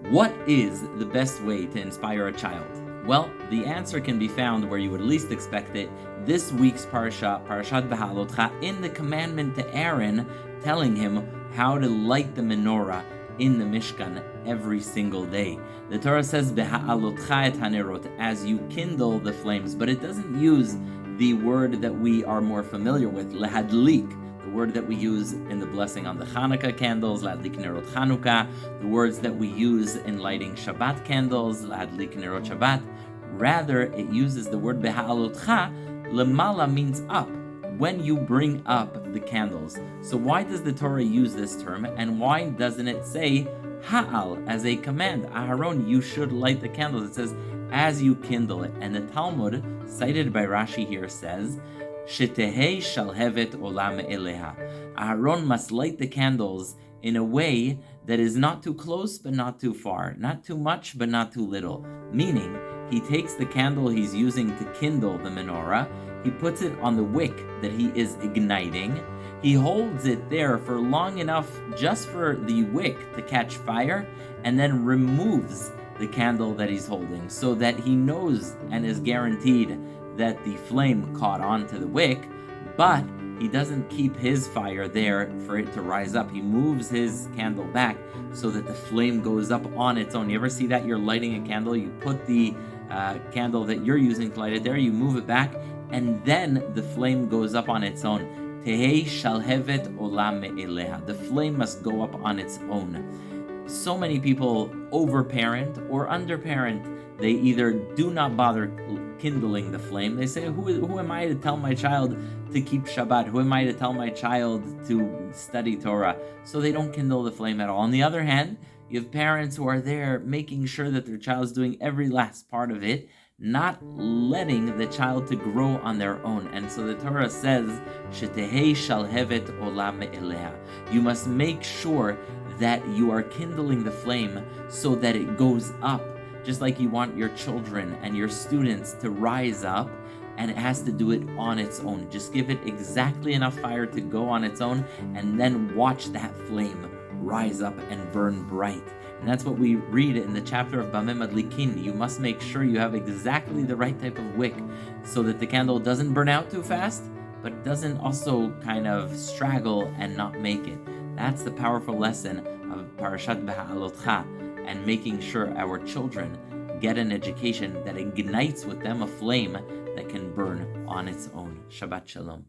What is the best way to inspire a child? Well, the answer can be found where you would least expect it. This week's Parshat Behaalotcha, in the commandment to Aaron, telling him how to light the menorah in the Mishkan every single day. The Torah says, Behaalotcha et hanerot, as you kindle the flames, but it doesn't use the word that we are more familiar with, lehadlik, the word that we use in the blessing on the Hanukkah candles, lehadlik nerot Hanukkah, the words that we use in lighting Shabbat candles, lehadlik nerot Shabbat. Rather, it uses the word behaalotcha. Lemala means up, when you bring up the candles. So why does the Torah use this term, and why doesn't it say ha'al as a command? Aharon, you should light the candles. It says, as you kindle it. And the Talmud, cited by Rashi here, says, Shetehei shalhevet olam eleha. Aharon must light the candles in a way that is not too close but not too far, not too much but not too little. Meaning, he takes the candle he's using to kindle the menorah, he puts it on the wick that he is igniting, he holds it there for long enough just for the wick to catch fire, and then removes the candle that he's holding so that he knows and is guaranteed that the flame caught onto the wick, but he doesn't keep his fire there for it to rise up. He moves his candle back so that the flame goes up on its own. You ever see that? You're lighting a candle, you put the candle that you're using to light it there, you move it back, and then the flame goes up on its own. Tehei shalhevet olam me'eleha. The flame must go up on its own. So many people overparent or underparent. They either do not bother kindling the flame. They say, who am I to tell my child to keep Shabbat? Who am I to tell my child to study Torah? So they don't kindle the flame at all. On the other hand, you have parents who are there making sure that their child is doing every last part of it, not letting the child to grow on their own. And so the Torah says, Shetehei shalhevet olam me'eleha. You must make sure that you are kindling the flame so that it goes up, just like you want your children and your students to rise up, and it has to do it on its own. Just give it exactly enough fire to go on its own, and then watch that flame rise up and burn bright. And that's what we read in the chapter of Bameh Madlikin. You must make sure you have exactly the right type of wick so that the candle doesn't burn out too fast, but doesn't also kind of straggle and not make it. That's the powerful lesson of Parshat Behaalotcha, and making sure our children get an education that ignites with them a flame that can burn on its own. Shabbat Shalom.